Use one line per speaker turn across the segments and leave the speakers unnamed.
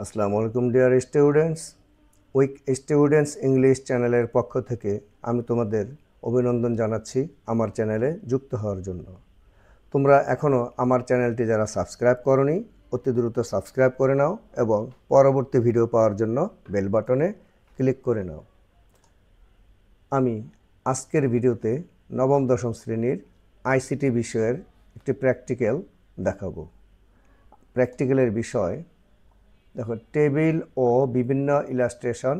আসসালামু আলাইকুম dear students. Week students English চ্যানেলের পক্ষ থেকে আমি তোমাদের অভিনন্দন জানাচ্ছি আমার চ্যানেলে যুক্ত হওয়ার জন্য। তোমরা এখনও আমার চ্যানেলটি যারা সাবস্ক্রাইব করোনি অতি দ্রুত সাবস্ক্রাইব করে নাও এবং পরবর্তী ভিডিও পাওয়ার জন্য বেল বাটনে ক্লিক করে নাও। আমি আজকের ভিডিওতে নবম দশম শ্রেণীর আইসিটি বিষয়ের একটি প্র্যাকটিক্যাল দেখাবো। প্র্যাকটিক্যালের বিষয় দেখো, টেবিল ও বিভিন্ন ইলাস্ট্রেশন,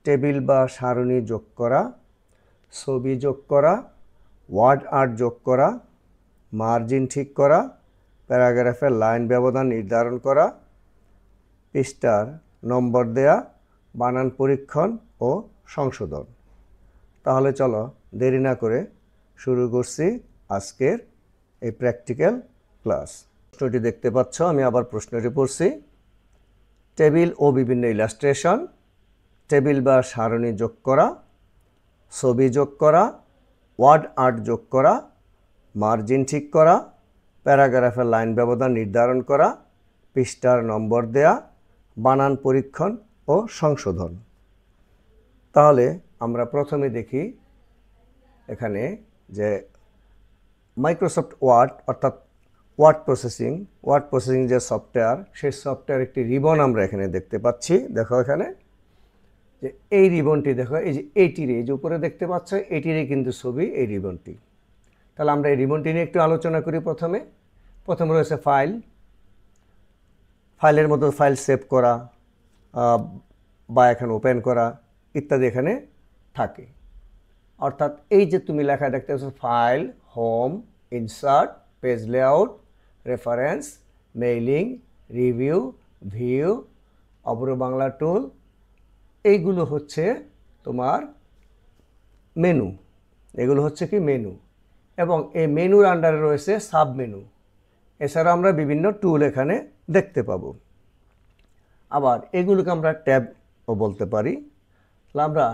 টেবিল বা সারণী যোগ করা, ছবি যোগ করা, ওয়ার্ড আর্ট যোগ করা, মার্জিন ঠিক করা, প্যারাগ্রাফের লাইন ব্যবধান নির্ধারণ করা, পৃষ্ঠার নম্বর দেয়া, বানান পরীক্ষণ ও সংশোধন। তাহলে চলো দেরি না করে শুরু করছি আজকের এই প্র্যাকটিক্যাল ক্লাস। প্রশ্নটি দেখতে পাচ্ছ, আমি আবার প্রশ্নটি পড়ছি। টেবিল ও বিভিন্ন ইলাস্ট্রেশন, টেবিল বা সারণী যোগ করা, ছবি যোগ করা, ওয়ার্ড আর্ট যোগ করা, মার্জিন ঠিক করা, প্যারাগ্রাফের লাইন ব্যবধান নির্ধারণ করা, পৃষ্ঠার নম্বর দেয়া, বানান পরীক্ষণ ও সংশোধন। তাহলে আমরা প্রথমে দেখি এখানে যে মাইক্রোসফট ওয়ার্ড অর্থাৎ ওয়ার্ড প্রসেসিং যে সফটওয়্যার, সেই সফটওয়্যার একটি রিবন আমরা এখানে দেখতে পাচ্ছি। দেখো এখানে যে এই রিবনটি, দেখো এই যে এই যে উপরে দেখতে পাচ্ছ, এটিরই কিন্তু ছবি এই রিবনটি। তাহলে আমরা এই রিবনটি নিয়ে একটু আলোচনা করি। প্রথমে রয়েছে ফাইলের মতো ফাইল সেভ করা বা এখানে ওপেন করা ইত্যাদি এখানে থাকে। অর্থাৎ এই যে তুমি লেখা দেখতে পাচ্ছ, file, home, insert, page layout, reference, mailing, review, view, অপর বাংলা টুল, এইগুলো হচ্ছে তোমার মেনু। এগুলো হচ্ছে কি মেনু, এবং এই মেনুর আন্ডারে রয়েছে সাব মেনু। এছাড়া আমরা বিভিন্ন টুল এখানে দেখতে পাবো। আবার এগুলোকে আমরা ট্যাবও বলতে পারি। আমরা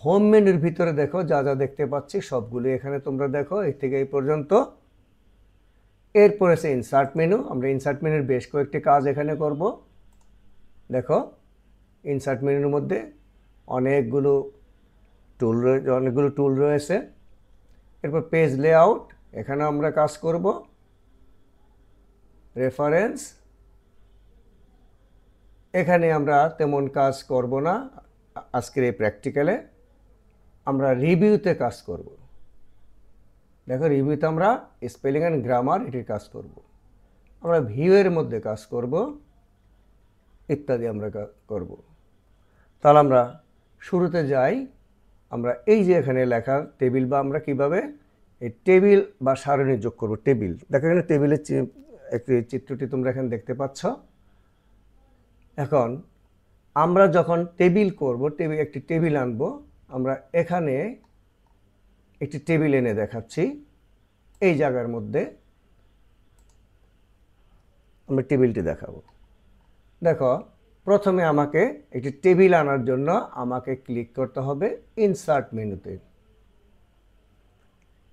হোম মেনুর ভিতরে দেখো যা যা দেখতে পাচ্ছি সবগুলো এখানে তোমরা দেখো এই থেকে এই পর্যন্ত। এরপর আছে ইনসার্ট মেনু। আমরা ইনসার্ট মেনুর বেশ কয়েকটি কাজ এখানে করব। দেখো ইনসার্ট মেনুর মধ্যে অনেকগুলো টুল রয়েছে। এরপর পেজ লেআউট, এখানে আমরা কাজ করব। রেফারেন্স, এখানে আমরা তেমন কাজ করব না আজকের এই প্র্যাকটিক্যালে। আমরা রিভিউতে কাজ করব। দেখো রিভিউতে আমরা স্পেলিং অ্যান্ড গ্রামার এটির কাজ করব। আমরা ভিউয়ের মধ্যে কাজ করব ইত্যাদি আমরা করব। তাহলে আমরা শুরুতে যাই। আমরা এই যে এখানে লেখা টেবিল, বা আমরা কিভাবে এই টেবিল বা সারণী যোগ করব। টেবিল, দেখো এখানে টেবিলের একটি চিত্রটি তোমরা এখানে দেখতে পাচ্ছ। এখন আমরা যখন টেবিল করব, একটি টেবিল আনবো, আমরা এখানে একটি টেবিল এনে দেখাচ্ছি। এই জায়গার মধ্যে আমরা টেবিলটি দেখাবো। দেখো প্রথমে আমাকে একটি টেবিল আনার জন্য আমাকে ক্লিক করতে হবে ইনসার্ট মেনুতে।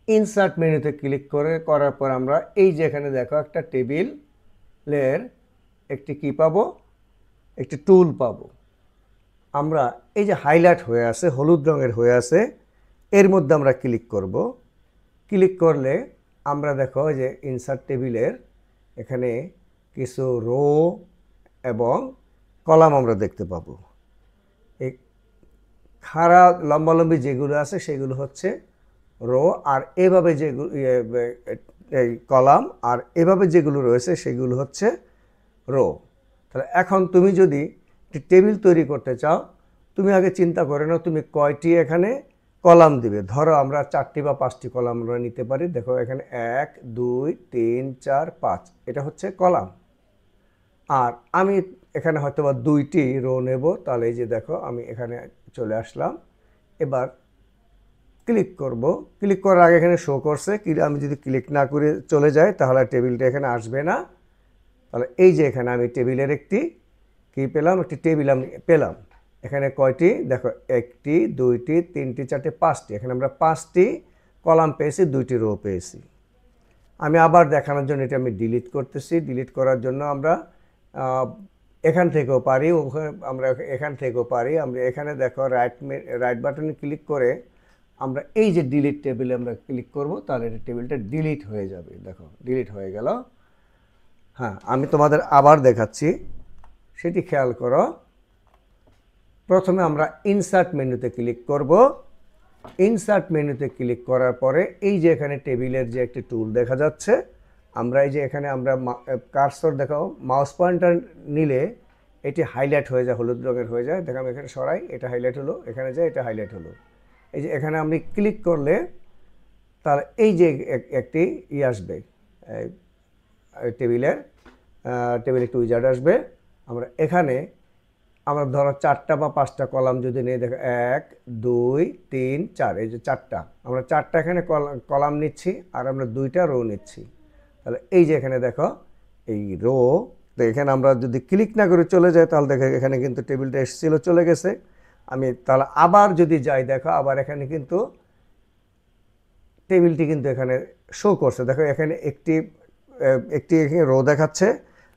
ইনসার্ট মেনুতে ক্লিক করার পর আমরা এই যে এখানে দেখো একটা টেবিলের একটি কি পাবো, একটি টুল পাবো। আমরা এই যে হাইলাইট হয়ে আছে, হলুদ রঙের হয়ে আছে, এর মধ্যে আমরা ক্লিক করব। ক্লিক করলে আমরা দেখো যে ইনসার্ট টেবিলের এখানে কিছু রো এবং কলাম আমরা দেখতে পাবো। এই খাড়া লম্বালম্বি যেগুলো আছে সেগুলো হচ্ছে রো, আর এভাবে যেগুলো এই কলাম, আর এভাবে যেগুলো রয়েছে সেগুলো হচ্ছে রো। তাহলে এখন তুমি যদি একটি টেবিল তৈরি করতে চাও, তুমি আগে চিন্তা করে নাও তুমি কয়টি এখানে কলাম দিবে। ধরো আমরা 4টি বা 5টি কলাম আমরা নিতে পারি। দেখো এখানে 1 2 3 4 5, এটা হচ্ছে কলাম। আর আমি এখানে হয়তো বা 2টি রো নেব। তাহলে এই যে দেখো আমি এখানে চলে আসলাম। এবার ক্লিক করব। ক্লিক করার আগে এখানে শো করছে, আমি যদি ক্লিক না করে চলে যাই তাহলে টেবিলটা এখানে আসবে না। তাহলে এই যে এখানে আমি টেবিলের একটি কি পেলাম, একটি টেবিল আমি পেলাম। এখানে কয়টি দেখো, 1টি 2টি 3টি 4টি 5টি। এখানে আমরা 5টি কলাম পেয়েছি, 2টি রো পেয়েছি। আমি আবার দেখানোর জন্য এটা আমি ডিলিট করতেছি। ডিলিট করার জন্য আমরা এখান থেকেও পারি, ওখানে আমরা এখান থেকেও পারি। আমরা এখানে দেখো রাইট বাটনে ক্লিক করে আমরা এই যে ডিলিট টেবিলে আমরা ক্লিক করব, তাহলে টেবিলটা ডিলিট হয়ে যাবে। দেখো ডিলিট হয়ে গেল। হ্যাঁ, আমি তোমাদের আবার দেখাচ্ছি, সেটি খেয়াল করো। প্রথমে আমরা ইনসার্ট মেনুতে ক্লিক করব। ইনসার্ট মেনুতে ক্লিক করার পরে এই যে এখানে টেবিলের যে একটি টুল দেখা যাচ্ছে, আমরা এই যে এখানে আমরা কার্সর দেখাও, মাউস পয়েন্টার নিলে এটি হাইলাইট হয়ে যায়, হলুদ রঙের হয়ে যায়। দেখো আমি এখানে সরাই, এটা হাইলাইট হলো, এখানে যায় এটা হাইলাইট হলো। এই যে এখানে আমি ক্লিক করলে তার এই যে একটি আসবে, টেবিলে একটু উইজার্ড আসবে। আমরা এখানে আমরা ধরো 4টা বা 5টা কলাম যদি নিয়ে দেখো, 1 2 3 4, এই যে 4টা, আমরা 4টা এখানে কলাম নিচ্ছি আর আমরা 2টা রো নিচ্ছি। তাহলে এই যে এখানে দেখো এই রো, তো এখানে আমরা যদি ক্লিক না করে চলে যাই তাহলে দেখো এখানে কিন্তু টেবিলটা এসেছিল, চলে গেছে। আমি তাহলে আবার যদি যাই, দেখো আবার এখানে কিন্তু টেবিলটি কিন্তু এখানে শো করছে। দেখো এখানে একটি এখানে রো দেখাচ্ছে।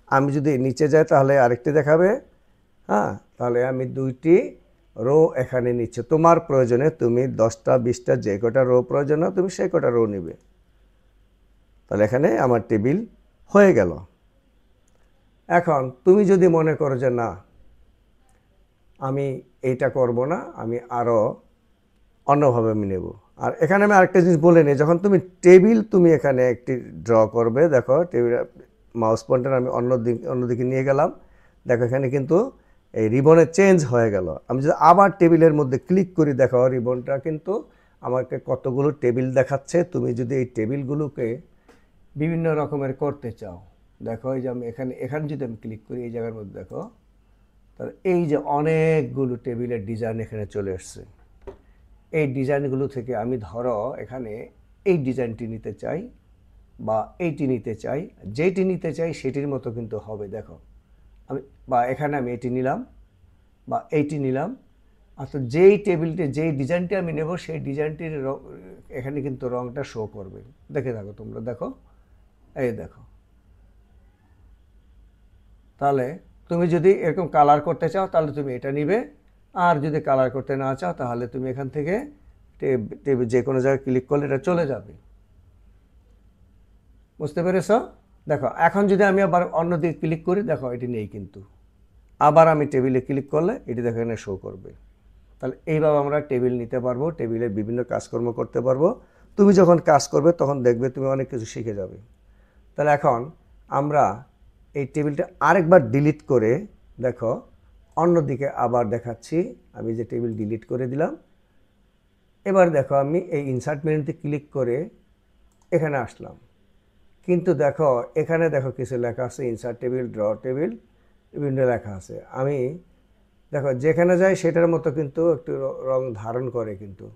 আমি যদি নিচে যাই তাহলে আরেকটি দেখাবে। হ্যাঁ, তাহলে আমি 2টি রো এখানে নিচ্ছি। তোমার প্রয়োজনে তুমি 10টা 20টা যে কটা রো প্রয়োজন হয় তুমি সেই কটা রো নিবে। তাহলে এখানে আমার টেবিল হয়ে গেল। এখন তুমি যদি মনে করো যে না, আমি এইটা করব না, আমি আরও অন্যভাবে আমি নেব। আর এখানে আমি আরেকটা জিনিস বলে নিই, যখন তুমি এখানে একটি ড্র করবে, দেখো টেবিল মাউস পয়েন্টার আমি অন্যদিকে নিয়ে গেলাম। দেখো এখানে কিন্তু এই রিবনে চেঞ্জ হয়ে গেল। আমি যদি আবার টেবিলের মধ্যে ক্লিক করি, দেখো রিবনটা কিন্তু আমাকে কতগুলো টেবিল দেখাচ্ছে। তুমি যদি এই টেবিলগুলোকে বিভিন্ন রকমের করতে চাও, দেখো এই যে আমি এখানে যদি আমি ক্লিক করি এই জায়গার মধ্যে, দেখো তাহলে এই যে অনেকগুলো টেবিলের ডিজাইন এখানে চলে আসছে। এই ডিজাইনগুলো থেকে আমি ধরো এখানে এই ডিজাইনটি নিতে চাই বা এইটি নিতে চাই, যেটি নিতে চাই সেটির মতো কিন্তু হবে। দেখো আমি বা এখানে আমি এটি নিলাম বা এইটি নিলাম, অর্থাৎ যেই টেবিলটি যেই ডিজাইনটি আমি নেব সেই ডিজাইনটির এখানে কিন্তু রঙটা শো করবে। দেখে থাকো তোমরা, দেখো এই দেখো। তাহলে তুমি যদি এরকম কালার করতে চাও তাহলে তুমি এটা নিবে, আর যদি কালার করতে না চাও তাহলে তুমি এখান থেকে যে কোনো জায়গায় ক্লিক করলে এটা চলে যাবে। বুঝতে পেরেছ? দেখো এখন যদি আমি আবার অন্যদিকে ক্লিক করি, দেখো এটি নেই, কিন্তু আবার আমি টেবিলে ক্লিক করলে এটি দেখো এখানে শো করবে। তাহলে এইভাবে আমরা টেবিল নিতে পারবো, টেবিলে বিভিন্ন কাজকর্ম করতে পারবো। তুমি যখন কাজ করবে তখন দেখবে তুমি অনেক কিছু শিখে যাবে। তাহলে এখন আমরা এই টেবিলটা আরেকবার ডিলিট করে, দেখো অন্যদিকে আবার দেখাচ্ছি। আমি যে টেবিল ডিলিট করে দিলাম, এবার দেখো আমি এই ইনসার্ট মেনুতে ক্লিক করে এখানে আসলাম, কিন্তু দেখো এখানে দেখো কিছু লেখা আছে, ইনসার্ট টেবিল, ড্র টেবিল, বিভিন্ন লেখা আছে। আমি দেখো যেখানে যাই সেটার মতো কিন্তু একটু রং ধারণ করে কিন্তু।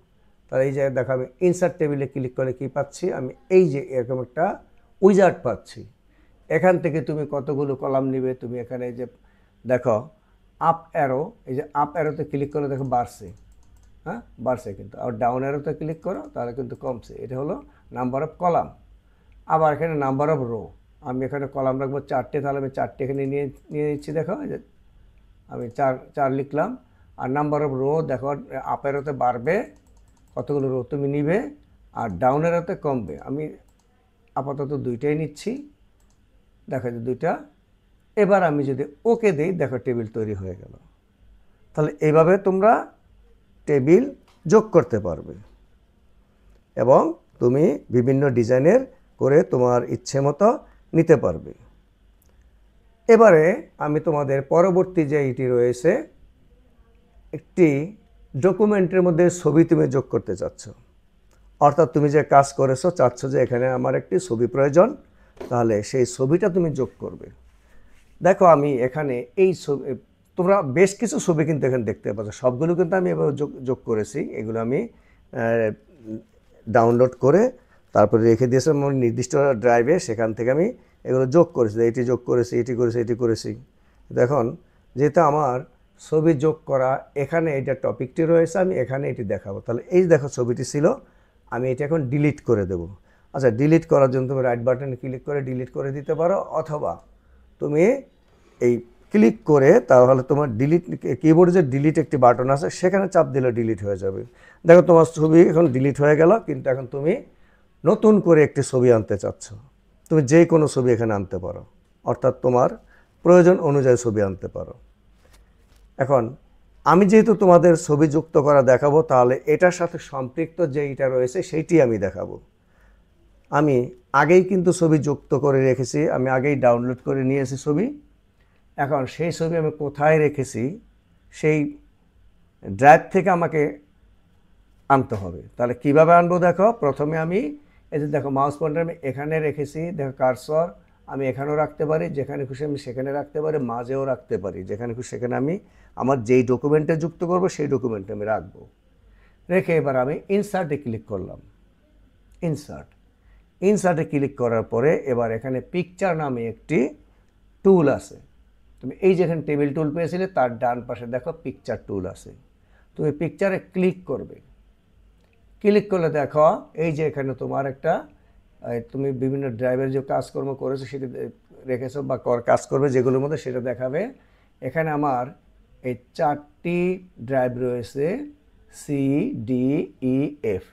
তাহলে এই যে দেখো আমি ইনসার্ট টেবিলে ক্লিক করে কি পাচ্ছি, আমি এই যে এরকম একটা উইজার্ড পাচ্ছি। এখান থেকে তুমি কতগুলো কলাম নিবে, তুমি এখানে যে দেখো আপ অ্যারো, এই যে আপ অ্যারোতে ক্লিক করলে দেখো বাড়ছে। হ্যাঁ, বাড়ছে কিন্তু। আর ডাউন অ্যারোতে ক্লিক করো তাহলে কিন্তু কমছে। এটা হলো নাম্বার অফ কলাম। আবার এখানে নাম্বার অফ রো, আমি এখানে কলাম রাখবো 4টে, তাহলে আমি 4টে এখানে নিয়ে নিচ্ছি। দেখো যে আমি 4 লিখলাম। আর নাম্বার অফ রো দেখো আপ অ্যারোতে বাড়বে, কতগুলো রো তুমি নিবে, আর ডাউন অ্যারোতে কমবে। আমি আপাতত 2টাই নিচ্ছি, দেখো যে 2টা। এবার আমি যদি ওকে দিই, দেখো টেবিল তৈরি হয়ে গেল। তাহলে এইভাবে তোমরা টেবিল যোগ করতে পারবে এবং তুমি বিভিন্ন ডিজাইনের করে তোমার ইচ্ছে মতো নিতে পারবে। এবারে আমি তোমাদের পরবর্তী যে এটি রয়েছে, একটি ডকুমেন্টের মধ্যে ছবি তুমি যোগ করতে চাচ্ছ, অর্থাৎ তুমি যে কাজ করেছো চাচ্ছ যে এখানে আমার একটি ছবি প্রয়োজন, তাহলে সেই ছবিটা তুমি যোগ করবে। দেখো আমি এখানে এই ছবি, তোমরা বেশ কিছু ছবি কিন্তু এখানে দেখতে পাচ্ছ, সবগুলো কিন্তু আমি এবার যোগ করেছি। এগুলো আমি ডাউনলোড করে তারপরে রেখে দিয়েছি আমার নির্দিষ্ট ড্রাইভে, সেখান থেকে আমি এগুলো যোগ করেছি। এটি যোগ করেছি, এটি করেছি, এটি করেছি। দেখুন যেহেতু আমার ছবি যোগ করা, এখানে এটা টপিকটি রয়েছে, আমি এখানে এটি দেখাবো। তাহলে এই দেখো ছবিটি ছিল, আমি এটা এখন ডিলিট করে দেব। আচ্ছা, ডিলিট করার জন্য তুমি রাইট বাটনে ক্লিক করে ডিলিট করে দিতে পারো, অথবা তুমি এই ক্লিক করে তাহলে তোমার ডিলিট, কিবোর্ডে যে ডিলিট একটি বাটন আছে সেখানে চাপ দিলে ডিলিট হয়ে যাবে। দেখো তোমার ছবি এখন ডিলিট হয়ে গেল, কিন্তু এখন তুমি নতুন করে একটি ছবি আনতে চাচ্ছ। তুমি যে কোনো ছবি এখানে আনতে পারো, অর্থাৎ তোমার প্রয়োজন অনুযায়ী ছবি আনতে পারো। এখন আমি যেহেতু তোমাদের ছবি যুক্ত করা দেখাবো, তাহলে এটার সাথে সম্পৃক্ত যেইটা রয়েছে সেইটি আমি দেখাবো। আমি আগেই কিন্তু ছবি যুক্ত করে রেখেছি, আমি আগেই ডাউনলোড করে নিয়েছি ছবি। এখন সেই ছবি আমি কোথায় রেখেছি সেই ড্রাইভ থেকে আমাকে আনতে হবে। তাহলে কিভাবে আনবো দেখো, প্রথমে আমি এই যে দেখো মাউস পয়েন্টার আমি এখানে রেখেছি, দেখো কার্সর আমি এখানেও রাখতে পারি, যেখানে খুশি আমি সেখানে রাখতে পারি, মাঝেও রাখতে পারি, যেখানে খুশি সেখানে আমি আমার যেই ডকুমেন্টে যুক্ত করব সেই ডকুমেন্টে আমি রাখবো। রেখে এবার আমি ইনসার্টে ক্লিক করলাম। ইনসার্টে ক্লিক করার পরে এবার এখানে পিকচার নামে একটি টুল আছে। তুমি এই যেখানে টেবিল টুল পেয়েছিলে তার ডান পাশে দেখো পিকচার টুল আছে, তুমি পিকচারে ক্লিক করবে। ক্লিক করলে দেখো এই যে এখানে তোমার একটা তুমি বিভিন্ন ড্রাইভের যে কাজকর্ম করেছো সেটা রেখেছো বা কাজ করবে যেগুলোর মধ্যে সেটা দেখাবে। এখানে আমার এই 4টি ড্রাইভ রয়েছে, সি ডি ই এফ।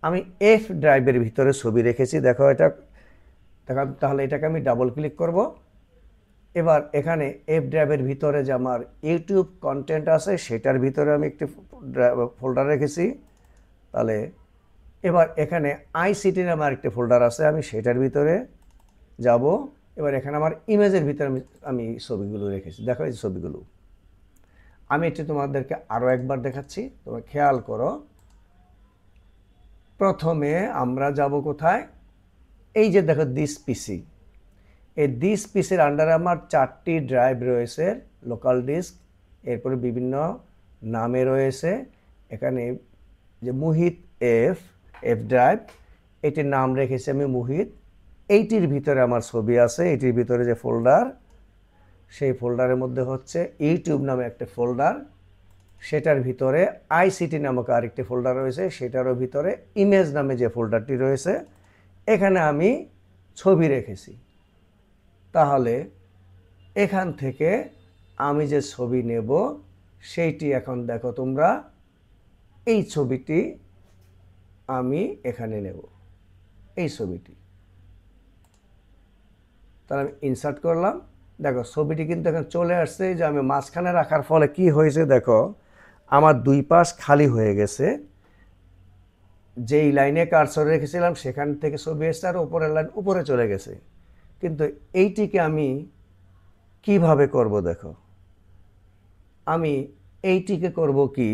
আমি এফ ড্রাইভের ভিতরে ছবি রেখেছি, দেখো এটা দেখো। তাহলে এটাকে আমি ডাবল ক্লিক করব। এবার এখানে এফ ড্রাইভের ভিতরে যে আমার ইউটিউব কন্টেন্ট আছে সেটার ভিতরে আমি একটি ফোল্ডার রেখেছি। তাহলে এবার এখানে আইসিটি নামে আরেকটি ফোল্ডার আছে, আমি সেটার ভিতরে যাব। এবার এখানে আমার ইমেজের ভিতরে আমি ছবিগুলো রেখেছি, দেখো এই ছবিগুলো। আমি এটি তোমাদেরকে আরও একবার দেখাচ্ছি, তোমরা খেয়াল করো। প্রথমে আমরা যাব কোথায়, এই যে দেখো দিস পিসি। এই দিস পিসির আন্ডারে আমার 4টি ড্রাইভ রয়েছে, লোকাল ডিস্ক, এরপরে বিভিন্ন নামে রয়েছে। এখানে যে মুহিত এফ ড্রাইভ, এটির নাম রেখেছি আমি মুহিত। এইটির ভিতরে আমার ছবি আছে, এইটির ভিতরে যে ফোল্ডার, সেই ফোল্ডারের মধ্যে হচ্ছে ইউটিউব নামে একটা ফোল্ডার, সেটার ভিতরে আইসিটি নামক আরেকটি ফোল্ডার রয়েছে, সেটারও ভিতরে ইমেজ নামে যে ফোল্ডারটি রয়েছে এখানে আমি ছবি রেখেছি। তাহলে এখান থেকে আমি যে ছবি নেব সেইটি এখন দেখো তোমরা, এই ছবিটি আমি এখানে নেব, এই ছবিটি। তাহলে আমি ইনসার্ট করলাম, দেখো ছবিটি কিন্তু এখন চলে আসছে। যে আমি মাঝখানে রাখার ফলে কি হয়েছে দেখো, আমার দুই পাশ খালি হয়ে গেছে। যেই লাইনে কার্সর রেখেছিলাম সেখান থেকে ছবি এসছে আর উপরের লাইন উপরে চলে গেছে। কিন্তু এইটিকে আমি কিভাবে করব দেখো, আমি এইটিকে করব কি,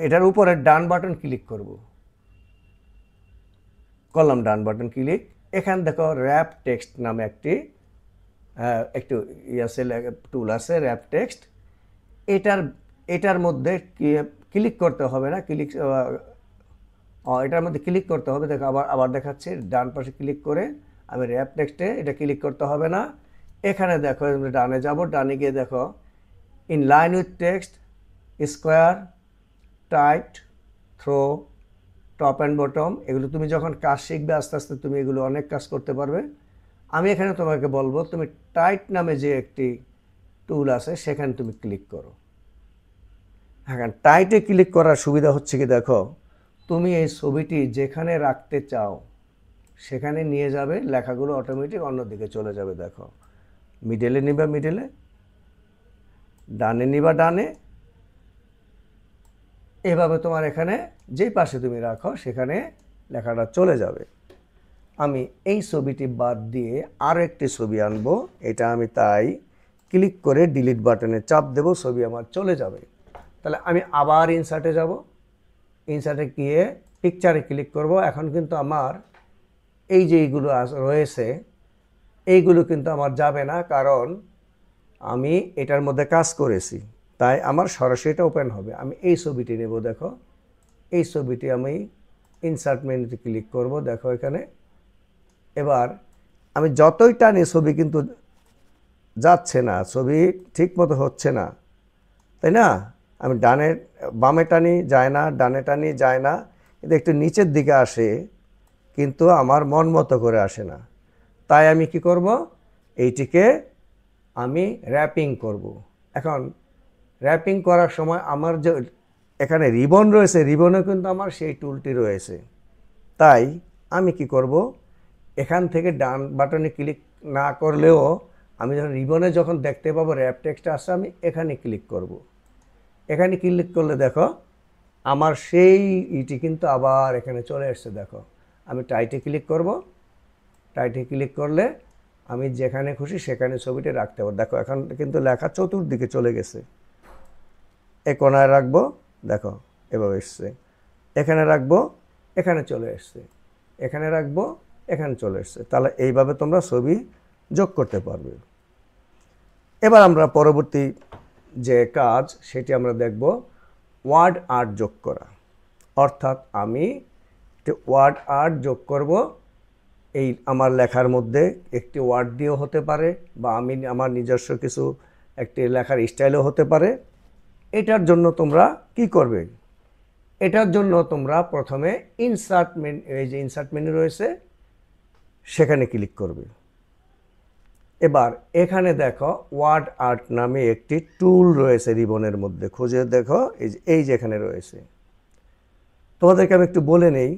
এটার উপরে ডান বাটন ক্লিক করলাম, ডান বাটন ক্লিক। এখানে দেখো র্যাপ টেক্সট নামে একটু টুল আছে, র্যাপ টেক্সট। এটার মধ্যে ক্লিক করতে হবে না, এটার মধ্যে ক্লিক করতে হবে। দেখো আবার দেখাচ্ছি, ডান পাশে ক্লিক করে আমি র্যাপ টেক্সটে এটা ক্লিক করতে হবে না। এখানে দেখো ডানে যাব, ডানে গিয়ে দেখো in line with text, square, tight, throw, top and bottom, এগুলো তুমি যখন কাজ শিখবে আস্তে আস্তে তুমি এগুলো অনেক কাজ করতে পারবে। আমি এখানে তোমাকে বলবো তুমি টাইট নামে যে একটি টুল আছে সেখানে তুমি ক্লিক করো। হ্যাঁ, টাইটে ক্লিক করার সুবিধা হচ্ছে কি দেখো, তুমি এই ছবিটি যেখানে রাখতে চাও সেখানে নিয়ে যাবে, লেখাগুলো অটোমেটিক অন্যদিকে চলে যাবে। দেখো মিডলে নিবা মিডলে, ডানে নিবা ডানে, এভাবে তোমার এখানে যেই পাশে তুমি রাখো সেখানে লেখাটা চলে যাবে। আমি এই ছবিটি বাদ দিয়ে আরও একটি ছবি আনবো, এটা আমি তাই ক্লিক করে ডিলিট বাটনে চাপ দেব, ছবি আমার চলে যাবে। তাহলে আমি আবার ইনসার্টে যাব, ইনসার্টে গিয়ে পিকচারে ক্লিক করব। এখন কিন্তু আমার এই যে এইগুলো রয়েছে এইগুলো কিন্তু আমার যাবে না, কারণ আমি এটার মধ্যে কাজ করেছি, তাই আমার সরাসরি এটা ওপেন হবে। আমি এই ছবিটি নেব, দেখো এই ছবিটি আমি ইনসার্ট মেনুতে ক্লিক করব। দেখো এখানে এবার আমি যতই টানি ছবি কিন্তু যাচ্ছে না, ছবি ঠিক মতো হচ্ছে না, তাই না? আমি বামে টানি যায় না, ডানে টানি যায় না, কিন্তু একটু নিচের দিকে আসে, কিন্তু আমার মন মতো করে আসে না। তাই আমি কি করব, এইটিকে আমি র্যাপিং করব। এখন র্যাপিং করার সময় আমার যে এখানে রিবন রয়েছে, রিবনে কিন্তু আমার সেই টুলটি রয়েছে। তাই আমি কি করব, এখান থেকে ডান বাটনে ক্লিক না করলেও আমি যখন রিবনে যখন দেখতে পাবো র্যাপ টেক্সট আসছে, আমি এখানে ক্লিক করব। এখানে ক্লিক করলে দেখো আমার সেই ইটি কিন্তু আবার এখানে চলে এসছে। দেখো আমি টাইটে ক্লিক করব, টাইটে ক্লিক করলে আমি যেখানে খুশি সেখানে ছবিটি রাখতে পারবো। দেখো এখন কিন্তু লেখা চতুর্দিকে চলে গেছে। এই কোণায় রাখবো, দেখো এভাবে এসছে। এখানে রাখবো, এখানে চলে এসছে। এখানে রাখবো, এখানে চলে এসছে। তাহলে এইভাবে তোমরা ছবি যোগ করতে পারবে। এবার আমরা পরবর্তী যে কাজ সেটি আমরা দেখব, ওয়ার্ড আর্ট যোগ করা। অর্থাৎ আমি একটি ওয়ার্ড আর্ট যোগ করব। এই আমার লেখার মধ্যে একটি ওয়ার্ড দিয়েও হতে পারে, বা আমি আমার নিজস্ব কিছু একটি লেখার স্টাইলও হতে পারে। এটার জন্য তোমরা কি করবে, এটার জন্য তোমরা প্রথমে ইনসার্ট মেনু, এই যে ইনসার্ট মেনু রয়েছে সেখানে ক্লিক করবে। এবার এখানে দেখো ওয়ার্ড আর্ট নামে একটি টুল রয়েছে রিবনের মধ্যে, খুঁজে দেখো এই যে এখানে রয়েছে। তোমাদেরকে আমি একটু বলে নেই,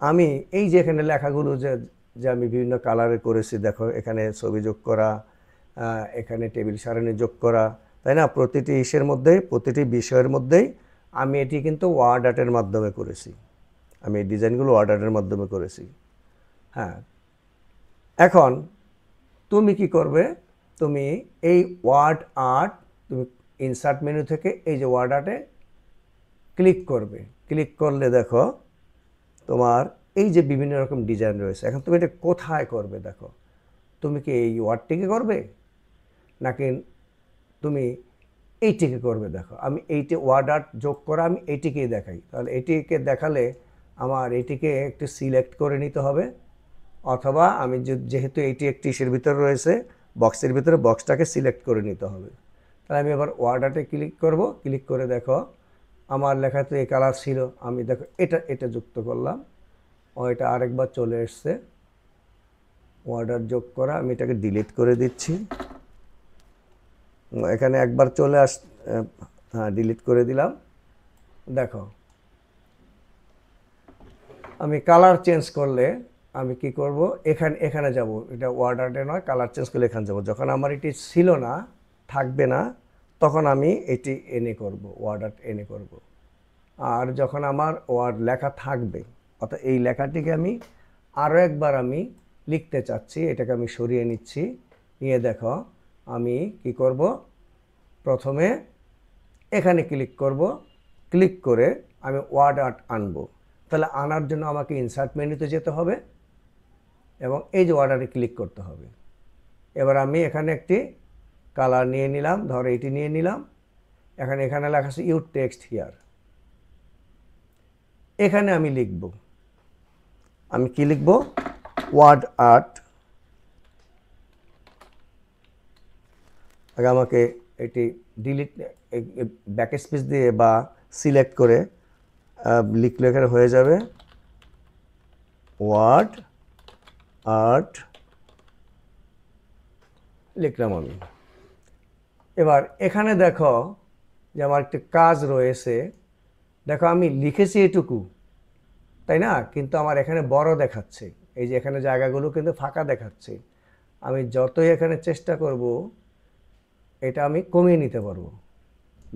আমি এই যে এখানে লেখাগুলো যে আমি বিভিন্ন কালারে করেছি, দেখো এখানে ছবি যোগ করা, এখানে টেবিল সারণী যোগ করা, তাই না? প্রতিটি ইসের মধ্যেই, প্রতিটি বিষয়ের মধ্যেই আমি এটি কিন্তু ওয়ার্ড আর্টের মাধ্যমে করেছি। আমি এই ডিজাইনগুলো ওয়ার্ড আর্টের মাধ্যমে করেছি। হ্যাঁ, এখন তুমি কি করবে, তুমি এই ওয়ার্ড আর্ট, তুমি ইনসার্ট মেনু থেকে এই যে ওয়ার্ড আর্টে ক্লিক করবে। ক্লিক করলে দেখো তোমার এই যে বিভিন্ন রকম ডিজাইন রয়েছে। এখন তুমি এটা কোথায় করবে, দেখো তুমি কি এই ওয়ার্ডটিকে করবে নাকি তুমি এইটিকে করবে? দেখো আমি এইটি ওয়ার্ড আর্ট যোগ করা, আমি এইটিকেই দেখাই। তাহলে এটিকে দেখালে আমার এটিকে একটু সিলেক্ট করে নিতে হবে, অথবা আমি যেহেতু এইটি একটি ইসের ভিতরে রয়েছে, বক্সের ভিতরে, বক্সটাকে সিলেক্ট করে নিতে হবে। তাহলে আমি এবার ওয়ার্ড আর্টে ক্লিক করব। ক্লিক করে দেখো আমার লেখা তো এই কালার ছিল, আমি দেখো এটা যুক্ত করলাম, ও এটা আরেকবার চলে এসছে। ওয়ার্ড আর্ট যোগ করা, আমি এটাকে ডিলিট করে দিচ্ছি। এখানে একবার চলে হ্যাঁ, ডিলিট করে দিলাম। দেখো আমি কালার চেঞ্জ করলে আমি কি করব, এখানে যাব, এটা ওয়ার্ড আর্টে নয়, কালার চেঞ্জ করলে এখানে যাব। যখন আমার এটি ছিল না, থাকবে না, তখন আমি এটি এনে করব, ওয়ার্ড আর্ট এনে করব। আর যখন আমার ওয়ার্ড লেখা থাকবে, অর্থাৎ এই লেখাটিকে আমি আরও একবার আমি লিখতে চাচ্ছি, এটাকে আমি সরিয়ে নিচ্ছি। নিয়ে দেখো আমি কি করব, প্রথমে এখানে ক্লিক করব। ক্লিক করে আমি ওয়ার্ড আর্ট আনবো। তাহলে আনার জন্য আমাকে ইনসার্ট মেনুতে যেতে হবে এবং এই যে ওয়ার্ড আর্টে ক্লিক করতে হবে। এবার আমি এখানে একটি কালার নিয়ে নিলাম, ধরো এটি নিয়ে নিলাম। এখানে লেখা আছে ইউর টেক্সট হিয়ার। এখানে আমি লিখব, আমি কি লিখব, ওয়ার্ড আর্ট। আগে আমাকে এটি ডিলিট, ব্যাক স্পেস দিয়ে বা সিলেক্ট করে লিখলে এখানে হয়ে যাবে ওয়ার্ড আর্ট, লিখলাম আমি। এবার এখানে দেখো যে আমার একটি কাজ রয়েছে, দেখো আমি লিখেছি এটুকু, তাই না? কিন্তু আমার এখানে বড় দেখাচ্ছে, এই যে এখানে জায়গাগুলো কিন্তু ফাঁকা দেখাচ্ছে। আমি যতই এখানে চেষ্টা করব এটা আমি কমিয়ে নিতে পারবো।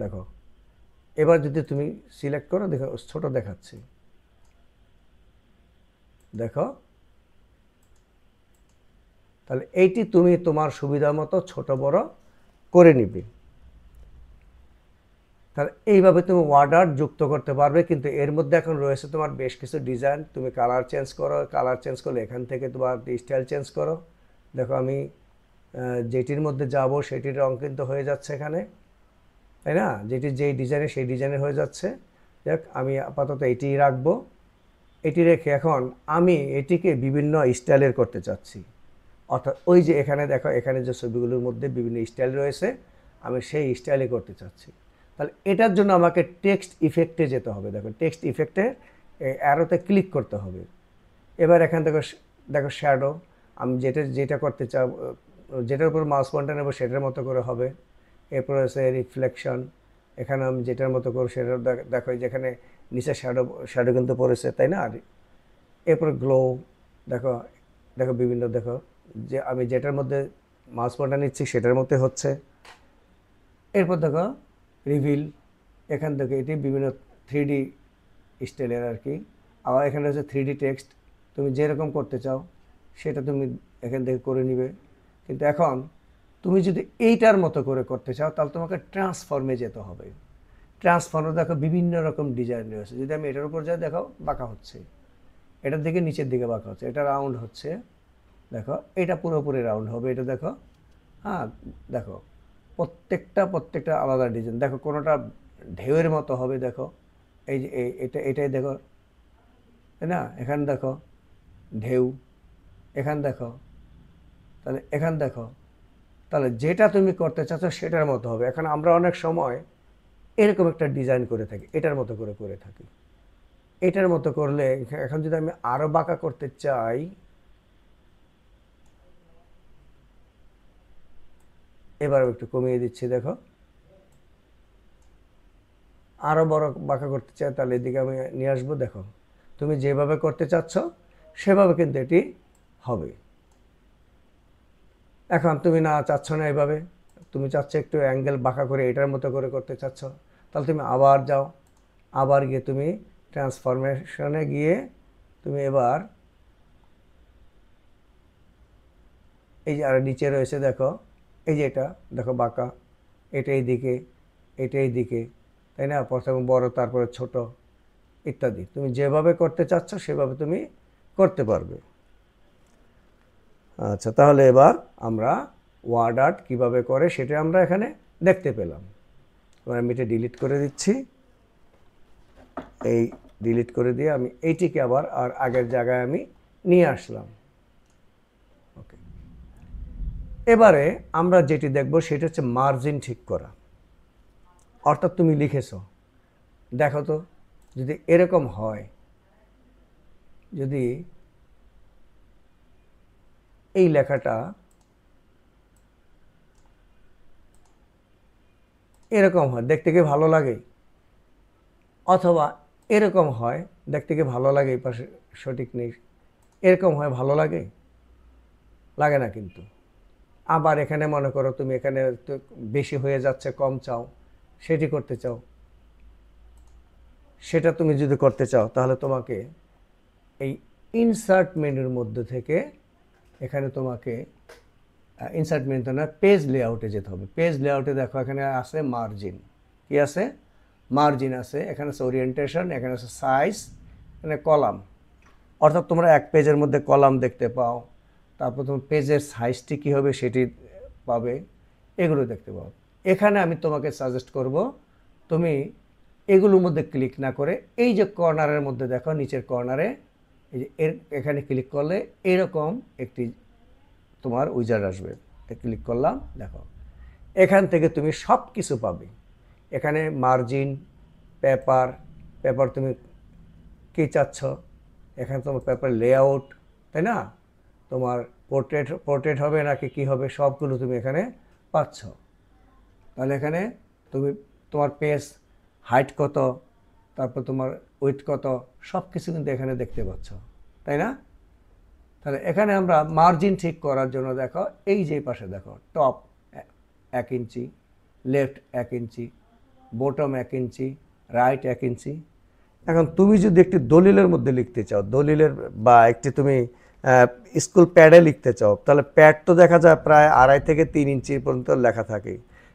দেখো এবার যদি তুমি সিলেক্ট করো, দেখো ছোট দেখাচ্ছে, দেখো। তাহলে এইটি তুমি তোমার সুবিধা মতো ছোট বড় করে নিবে। তাহলে এইভাবে তুমি ওয়ার্ড আর্ট যুক্ত করতে পারবে। কিন্তু এর মধ্যে এখন রয়েছে তোমার বেশ কিছু ডিজাইন, তুমি কালার চেঞ্জ করো, কালার চেঞ্জ করলে এখান থেকে তোমার স্টাইল চেঞ্জ করো। দেখো আমি যেটির মধ্যে যাব সেটির রং কিন্তু হয়ে যাচ্ছে এখানে, তাই না? যেই ডিজাইনে সেই ডিজাইনে হয়ে যাচ্ছে। দেখ আমি আপাতত এটিই রাখবো। এটি রেখে এখন আমি এটিকে বিভিন্ন স্টাইলের করতে চাচ্ছি। অর্থাৎ ওই যে এখানে দেখো, এখানে যে ছবিগুলোর মধ্যে বিভিন্ন স্টাইল রয়েছে, আমি সেই স্টাইলে করতে চাচ্ছি। তাহলে এটার জন্য আমাকে টেক্সট ইফেক্টে যেতে হবে। দেখো টেক্সট ইফেক্টে অ্যারোতে ক্লিক করতে হবে। এবার এখান থেকে দেখো শ্যাডো, আমি যেটা করতে চাও, যেটার উপর মাউস পয়েন্টার নেব সেটার মতো করে হবে। এরপর আছে রিফ্লেকশন, এখানে আমি যেটার মতো করব সেটা দেখো, যেখানে নিচে শ্যাডো কিন্তু পড়েছে, তাই না? এরপর গ্লো, দেখো দেখো বিভিন্ন, দেখো যে আমি যেটার মধ্যে মাউস পয়েন্টার নিচ্ছি সেটার মধ্যে হচ্ছে। এরপর দেখো রিভিল, এখান থেকে এটি বিভিন্ন 3D স্টাইলের আর কি। আবার এখানে হচ্ছে 3D টেক্সট, তুমি যেরকম করতে চাও সেটা তুমি এখান থেকে করে নিবে। কিন্তু এখন তুমি যদি এইটার মতো করে করতে চাও তাহলে তোমাকে ট্রান্সফর্মে যেতে হবে। ট্রান্সফর্মে দেখো বিভিন্ন রকম ডিজাইন রয়েছে। যদি আমি এটার উপর যাই, দেখো বাঁকা হচ্ছে, এটার দিকে নিচের দিকে বাঁকা হচ্ছে, এটা রাউন্ড হচ্ছে, দেখো এটা পুরোপুরি রাউন্ড হবে, এটা দেখো। হ্যাঁ দেখো প্রত্যেকটা আলাদা ডিজাইন, দেখো কোনোটা ঢেউয়ের মতো হবে, দেখো এই যে এটাই দেখো, তাই না? এখানে দেখো ঢেউ, এখান দেখো, তাহলে এখান দেখো, তাহলে যেটা তুমি করতে চাচ্ছ সেটার মতো হবে। এখন আমরা অনেক সময় এরকম একটা ডিজাইন করে থাকি, এটার মতো করে থাকি। এটার মতো করলে এখন যদি আমি আরও বাঁকা করতে চাই, এবার একটু কমিয়ে দিচ্ছি, দেখো আরও বড় বাঁকা করতে চাই তাহলে এদিকে আমি নিয়ে আসবো। দেখো তুমি যেভাবে করতে চাচ্ছ সেভাবে কিন্তু এটি হবে। এখন তুমি না চাচ্ছ না এভাবে, তুমি চাচ্ছ একটু অ্যাঙ্গেল বাঁকা করে এটার মতো করে করতে চাচ্ছ, তাহলে তুমি আবার যাও, আবার গিয়ে তুমি ট্রান্সফরমেশনে গিয়ে তুমি এবার এই যে আর নিচে রয়েছে, দেখো এই যে এটা দেখো বাঁকা, এটা এই দিকে, এটা এই দিকে, তাই না? প্রথমে বড় তারপরে ছোট ইত্যাদি, তুমি যেভাবে করতে চাচ্ছ সেভাবে তুমি করতে পারবে। আচ্ছা, তাহলে এবার আমরা ওয়ার্ড আর্ট কীভাবে করে সেটা আমরা এখানে দেখতে পেলাম। এবার আমি এটা ডিলিট করে দিচ্ছি, এই ডিলিট করে দিয়ে আমি এইটিকে আবার আর আগের জায়গায় আমি নিয়ে আসলাম। ওকে, এবারে আমরা যেটি দেখব সেটা হচ্ছে মার্জিন ঠিক করা। অর্থাৎ তুমি লিখেছ, দেখো তো যদি এরকম হয়, যদি এই লেখাটা এরকম হয় দেখতে কি ভালো লাগে, অথবা এরকম হয় দেখতে কি ভালো লাগে, এই পাশে সঠিক নেই, এরকম হয় ভালো লাগে? লাগে না কিন্তু। আবার এখানে মনে করো তুমি এখানে বেশি হয়ে যাচ্ছে, কম চাও, সেটি করতে চাও, সেটা তুমি যদি করতে চাও তাহলে তোমাকে এই ইনসার্ট মেনুর মধ্যে থেকে এখানে তোমাকে ইনসার্ট মেনুতে না, পেজ লেআউটে যেতে হবে। পেজ লেআউটে দেখো এখানে আছে মার্জিন, কি আছে? মার্জিন আছে, এখানে আছে ওরিয়েন্টেশন, এখানে আছে সাইজ, এখানে কলাম। অর্থাৎ তোমরা এক পেজের মধ্যে কলাম দেখতে পাও, তারপর তোমার পেজের সাইজটি কী হবে সেটি পাবে, এগুলো দেখতে পাও। এখানে আমি তোমাকে সাজেস্ট করব তুমি এগুলোর মধ্যে ক্লিক না করে এই যে কর্নারের মধ্যে দেখো, নিচের কর্নারে এই যে এখানে ক্লিক করলে এরকম একটি তোমার উইজার্ড আসবে, ক্লিক করলাম, দেখো এখান থেকে তুমি সব কিছু পাবে। এখানে মার্জিন, পেপার তুমি কী চাচ্ছ, এখানে তোমার পেপার লেআউট, তাই না? তোমার পোর্ট্রেট হবে নাকি কি হবে, সবগুলো তুমি এখানে পাচ্ছ। তাহলে এখানে তুমি তোমার পেজ হাইট কত, তারপর তোমার উইথ কত, সব কিছু কিন্তু এখানে দেখতে পাচ্ছ, তাই না? তাহলে এখানে আমরা মার্জিন ঠিক করার জন্য দেখো এই যে পাশে দেখো টপ 1 ইঞ্চি, লেফট 1 ইঞ্চি, বটম 1 ইঞ্চি, রাইট 1 ইঞ্চি। এখন তুমি যদি একটি দলিলের মধ্যে লিখতে চাও, দলিলের বা একটি তুমি স্কুল প্যাডে লিখতে চাও, তাহলে প্যাড তো দেখা যায় প্রায় 2.5 থেকে 3 ইঞ্চি পর্যন্ত লেখা থাকে।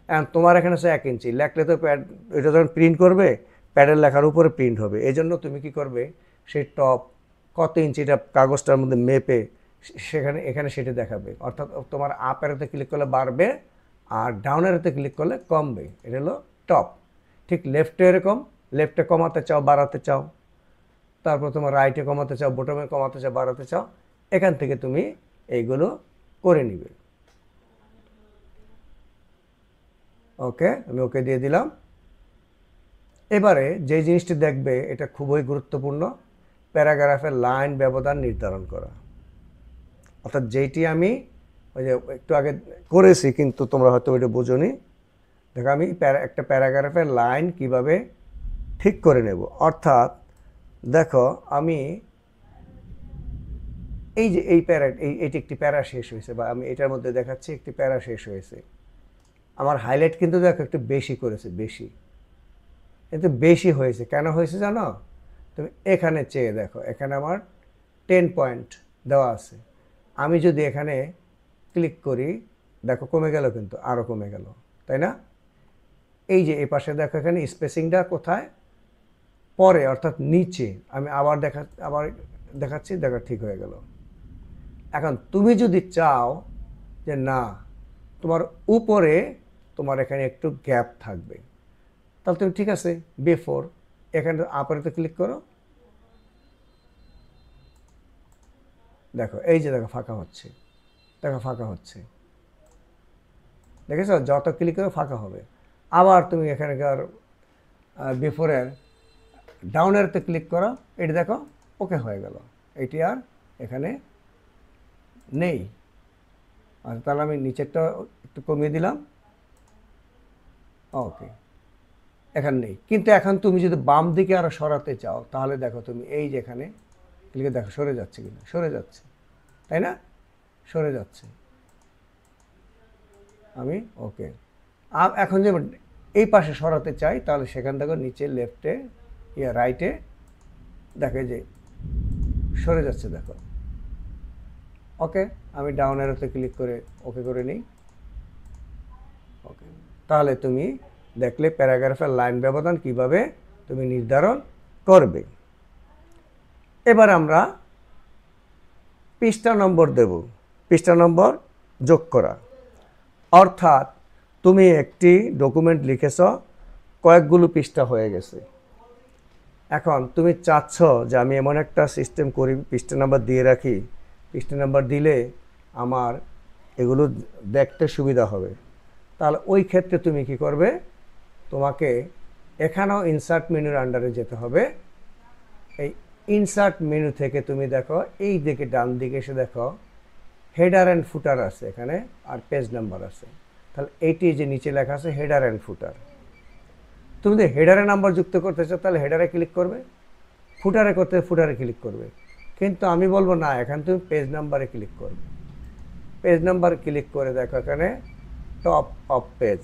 এখন তোমার এখানে আছে 1 ইঞ্চি, লেখলে তো প্যাড এটা যখন প্রিন্ট করবে প্যাডের লেখার উপরে প্রিন্ট হবে। এই জন্য তুমি কি করবে, সেই টপ কত ইঞ্চিটা কাগজটার মধ্যে মেপে এখানে সেটা দেখাবে। অর্থাৎ তোমার আপ এরোতে ক্লিক করলে বাড়বে আর ডাউন এরোতে ক্লিক করলে কমবে, এটা হলো টপ। ঠিক লেফটে এরকম, লেফটে কমাতে চাও বাড়াতে চাও, তারপর তোমার রাইটে কমাতে চাও, বটমে কমাতে চাও বাড়াতে চাও, এখান থেকে তুমি এইগুলো করে নিবে। ওকে, আমি ওকে দিয়ে দিলাম। এবারে যে জিনিসটি দেখবে এটা খুবই গুরুত্বপূর্ণ, প্যারাগ্রাফের লাইন ব্যবধান নির্ধারণ করা। অর্থাৎ যেইটি আমি ওই যে একটু আগে করেছি কিন্তু তোমরা হয়তো ওইটা বোঝোনি। দেখো আমি একটা প্যারাগ্রাফের লাইন কিভাবে ঠিক করে নেব। অর্থাৎ দেখো আমি এই যে এই এইটি একটি প্যারা শেষ হয়েছে, বা আমি এটার মধ্যে দেখাচ্ছি একটি প্যারা শেষ হয়েছে। আমার হাইলাইট কিন্তু দেখো একটু বেশি করেছে, বেশি, কিন্তু বেশি হয়েছে। কেন হয়েছে জানো? তুমি এখানে চেয়ে দেখো, এখানে আমার 10 পয়েন্ট দেওয়া আছে। আমি যদি এখানে ক্লিক করি, দেখো কমে গেল, কিন্তু আরও কমে গেল, তাই না? এই যে এই পাশে দেখো এখানে স্পেসিংটা কোথায়, পরে অর্থাৎ নিচে। আমি আবার দেখাচ্ছি, দেখো ঠিক হয়ে গেল। এখন তুমি যদি চাও যে না তোমার উপরে তোমার এখানে একটু গ্যাপ থাকবে, তাহলে তুমি ঠিক আছে বিফোর এখানে আপারেতে ক্লিক করো। দেখো এই যে দেখো ফাঁকা হচ্ছে, দেখো ফাঁকা হচ্ছে, দেখেছো? যত ক্লিক করে ফাঁকা হবে। আবার তুমি এখানকার বিফোরের ডাউনেরতে ক্লিক করো, এটি দেখো ওকে হয়ে গেল, এটি আর এখানে নেই। আর তাহলে আমি নিচেরটা একটু কমিয়ে দিলাম, ওকে, এখানে নেই। কিন্তু এখন তুমি যদি বাম দিকে আরও সরাতে চাও, তাহলে দেখো তুমি এই যে এখানে ক্লিকে দেখো সরে যাচ্ছে কিনা, সরে যাচ্ছে, তাই না? সরে যাচ্ছে। আমি ওকে। এখন যে এই পাশে সরাতে চাই, তাহলে সেখান থেকে নিচে লেফটে রাইটে দেখে যে সরে যাচ্ছে, দেখো। ওকে, আমি ডাউন অ্যারোতে ক্লিক করে ওকে করে নিই। ওকে, তাহলে তুমি দেখলে প্যারাগ্রাফের লাইন ব্যবধান কিভাবে তুমি নির্ধারণ করবে। এবার আমরা পৃষ্ঠা নম্বর দেব। পৃষ্ঠা নম্বর যোগ করা, অর্থাৎ তুমি একটি ডকুমেন্ট লিখেছ, কয়েকগুলো পৃষ্ঠা হয়ে গেছে। এখন তুমি চাচ্ছ যে আমি এমন একটা সিস্টেম করি, পৃষ্ঠা নাম্বার দিয়ে রাখি, পৃষ্ঠা নাম্বার দিলে আমার এগুলো দেখতে সুবিধা হবে। তাহলে ওই ক্ষেত্রে তুমি কি করবে? তোমাকে এখানেও ইনসার্ট মেনুর আন্ডারে যেতে হবে। এই ইনসার্ট মেনু থেকে তুমি দেখো এই দিকে ডান দিকে এসে দেখো হেডার অ্যান্ড ফুটার আছে এখানে, আর পেজ নাম্বার আছে। তাহলে এইটি যে নিচে লেখা আছে হেডার অ্যান্ড ফুটার, তুমি যদি হেডারে নাম্বার যুক্ত করতে চাও তাহলে হেডারে ক্লিক করবে, ফুটারে করতে ফুটারে ক্লিক করবে। কিন্তু আমি বলবো না, এখানে তুমি পেজ নাম্বারে ক্লিক করবে। পেজ নাম্বার ক্লিক করে দেখো এখানে টপ অফ পেজ,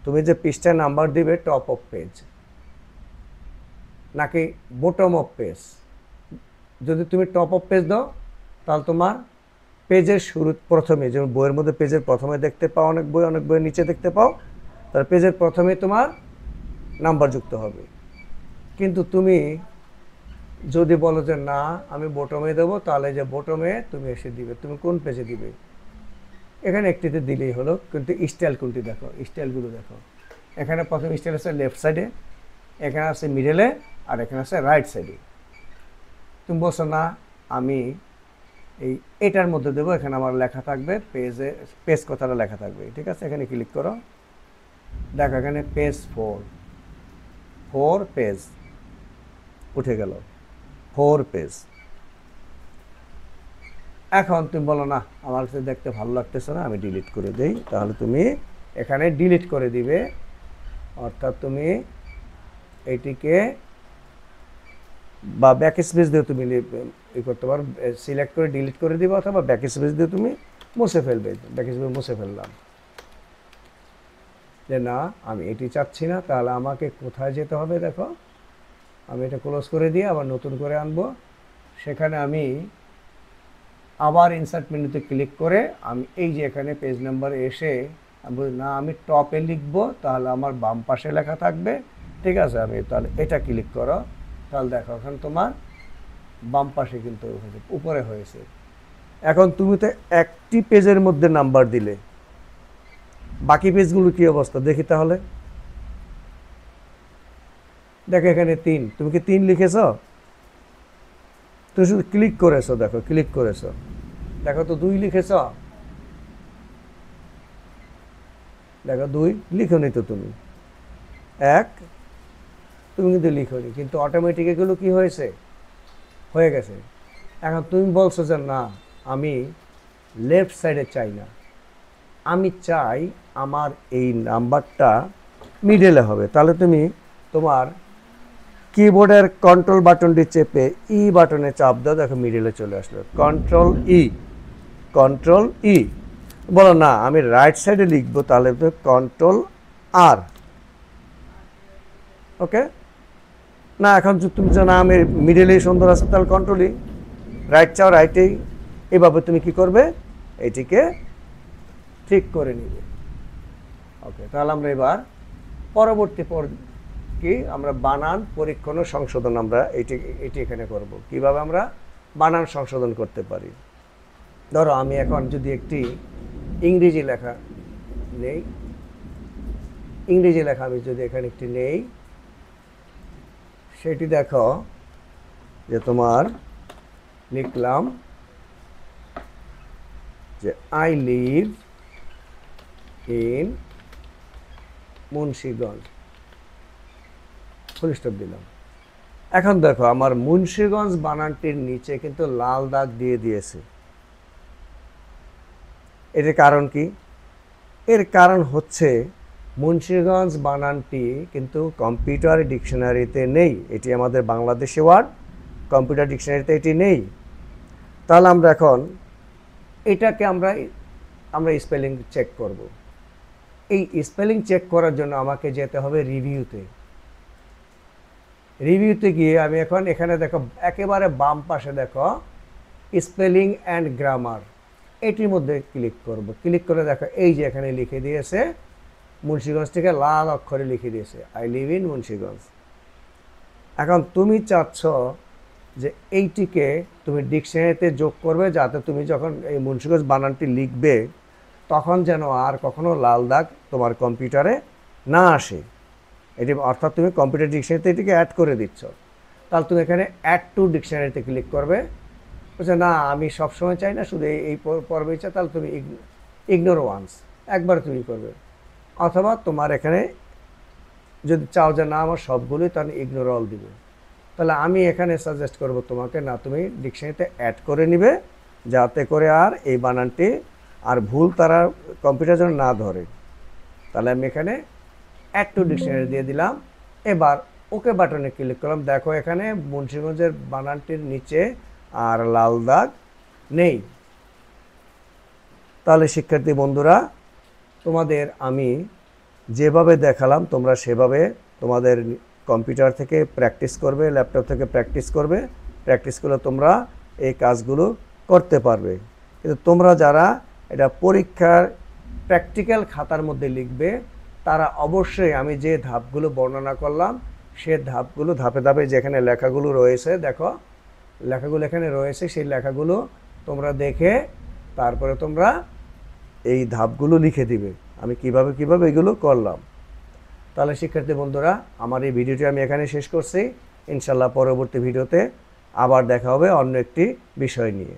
তুমি যে পৃষ্ঠার নাম্বার দিবে টপ অফ পেজ নাকি বটম অফ পেজ। যদি তুমি টপ অফ পেজ দাও তাহলে তোমার পেজের শুরু প্রথমে, যেমন বইয়ের মধ্যে পেজের প্রথমে দেখতে পাও অনেক বইয়ের নিচে দেখতে পাও, তার পেজের প্রথমে তোমার নাম্বার যুক্ত হবে। কিন্তু তুমি যদি বলো যে না আমি বটমে দেবো, তাহলে যে বটমে তুমি এসে দিবে, তুমি কোন পেজে দিবে এখানে একটিতে দিলেই হলো। কিন্তু স্টাইল কোনটি দেখো, স্টাইলগুলো দেখো। এখানে প্রথম স্টাইল আছে লেফট সাইডে, এখানে আছে মিডলে, আর এখানে আছে রাইট সাইডে। তুমি বলছো না আমি এটার মধ্যে দেবো, এখানে আমার লেখা থাকবে পেজ কথাটা লেখা থাকবে, ঠিক আছে? এখানে ক্লিক করো, দেখো এখানে পেজ 4 পেজ উঠে গেল, 4 পেজ। এখন তুমি বলো না আমার কাছে দেখতে ভালো লাগতেছে না, আমি ডিলিট করে দেই। তাহলে তুমি এখানে ডিলিট করে দিবে, অর্থাৎ তুমি এটিকে বা ব্যাক স্পেস দিয়ে তুমি করতে পারো, সিলেক্ট করে ডিলিট করে দিবে, অথবা ব্যাক স্পেস দিয়ে তুমি মুছে ফেলবে। ব্যাক স্পেস মুছে ফেললাম যে না আমি এটি চাচ্ছি না, তাহলে আমাকে কোথায় যেতে হবে? দেখো আমি এটা ক্লোজ করে দিয়ে আবার নতুন করে আনবো। সেখানে আমি আবার ইনসার্ট মেনুতে ক্লিক করে আমি এই যে এখানে পেজ নাম্বারে এসে আমি না আমি টপে লিখবো, তাহলে আমার বাম পাশে লেখা থাকবে, ঠিক আছে? আমি তাহলে এটা ক্লিক করো, তাহলে দেখো এখন তোমার বাম পাশে কিন্তু উপরে হয়েছে। এখন তুমি তো একটি পেজের মধ্যে নাম্বার দিলে, বাকি পেজগুলো কি অবস্থা দেখি তাহলে। দেখো এখানে 3, তুমি কি 3 লিখেছ? তুমি শুধু ক্লিক করেছো, দেখো ক্লিক করেছো, দেখো তো 2 লিখেছ, দেখো 2 লিখোনি তো তুমি, 1 তুমি কিন্তু লিখোনি, কিন্তু অটোমেটিক এগুলো কি হয়েছে, হয়ে গেছে। এখন তুমি বলছো যে না আমি লেফট সাইডে চাই না, আমি চাই আমার এই নাম্বারটা মিডলে হবে। তাহলে তুমি তোমার কিবোর্ডের কন্ট্রোল বাটনটি চেপে ই বাটনে চাপ দাও, দেখো মিডলে চলে আসলো। কন্ট্রোল ই। বলো না আমি রাইট সাইডে লিখবো, তাহলে কন্ট্রোল আর। ওকে, না এখন তুমি জানো আমি মিডলেই সুন্দর আছে, তাহলে কন্ট্রোল ই। রাইট চাও রাইটেই। এভাবে তুমি কি করবে, এটিকে ঠিক করে নিবে। ওকে, তাহলে আমরা এবার পরবর্তী কি আমরা বানান পরীক্ষণ ও সংশোধন আমরা এটি এখানে করব। কিভাবে আমরা বানান সংশোধন করতে পারি। ধরো আমি এখন যদি একটি ইংরেজি লেখা নেই, ইংরেজি লেখা আমি যদি এখানে একটি নেই, সেটি দেখো যে তোমার লিখলাম যে I live in Munshiganj, full stop দিলাম। এখন দেখো আমার মুন্সিগঞ্জ বানানটির নিচে কিন্তু লাল দাগ দিয়ে দিয়েছে। এর কারণ কি? এর কারণ হচ্ছে মুন্সিগঞ্জ বানানটি কিন্তু কম্পিউটার ডিকশনারিতে নেই। এটি আমাদের বাংলাদেশি ওয়ার্ড, কম্পিউটার ডিকশনারিতে এটি নেই। তাহলে আমরা এখন এটাকে আমরা স্পেলিং চেক করব। এই স্পেলিং চেক করার জন্য আমাকে যেতে হবে রিভিউতে। রিভিউতে গিয়ে আমি এখন এখানে দেখো একেবারে বাম পাশে দেখো স্পেলিং অ্যান্ড গ্রামার, এটির মধ্যে ক্লিক করব। ক্লিক করে দেখো এই যে এখানে লিখে দিয়েছে মুন্সিগঞ্জ থেকে লাল অক্ষরে লিখে দিয়েছে আই লিভ ইন মুন্সিগঞ্জ। এখন তুমি চাচ্ছ যে এইটিকে তুমি ডিকশনারিতে যোগ করবে, যাতে তুমি যখন এই মুন্সিগঞ্জ বানানটি লিখবে তখন যেন আর কখনো লাল দাগ তোমার কম্পিউটারে না আসে। এটি অর্থাৎ তুমি কম্পিউটার ডিকশনারিতে এটিকে অ্যাড করে দিচ্ছ। তাহলে তুমি এখানে অ্যাড টু ডিকশনারিতে ক্লিক করবে। বলছে না আমি সবসময় চাই না, শুধু এই পর্বে চাই, তাহলে তুমি ইগনোর ওয়ান্স, একবার তুমি করবে। অথবা তোমার এখানে যদি চাও যে না আমার সবগুলোই, তাহলে ইগনোর অল দিবে। তাহলে আমি এখানে সাজেস্ট করব তোমাকে না তুমি ডিকশনারিতে অ্যাড করে নিবে, যাতে করে আর এই বানানটি আর ভুল তারা কম্পিউটার যেন না ধরে। তাহলে আমি এখানে অ্যাড টু ডিকশনারি দিয়ে দিলাম। এবার ওকে বাটনে ক্লিক করলাম। দেখো এখানে মুন্সিগঞ্জের বানানটির নিচে আর লাল দাগ নেই। তাহলে শিক্ষার্থী বন্ধুরা, তোমাদের আমি যেভাবে দেখালাম তোমরা সেভাবে তোমাদের কম্পিউটার থেকে প্র্যাকটিস করবে, ল্যাপটপ থেকে প্র্যাকটিস করবে। প্র্যাকটিস করলে তোমরা এই কাজগুলো করতে পারবে। কিন্তু তোমরা যারা এটা পরীক্ষার প্র্যাকটিক্যাল খাতার মধ্যে লিখবে, তারা অবশ্যই আমি যে ধাপগুলো বর্ণনা করলাম সে ধাপগুলো ধাপে ধাপে যেখানে লেখাগুলো রয়েছে, দেখো লেখাগুলো এখানে রয়েছে, সেই লেখাগুলো তোমরা দেখে তারপরে তোমরা এই ধাপগুলো লিখে দিবে আমি কিভাবে এগুলো করলাম। তাহলে শিক্ষার্থী বন্ধুরা, আমার এই ভিডিওটি আমি এখানে শেষ করছি। ইনশাল্লাহ পরবর্তী ভিডিওতে আবার দেখা হবে অন্য একটি বিষয় নিয়ে।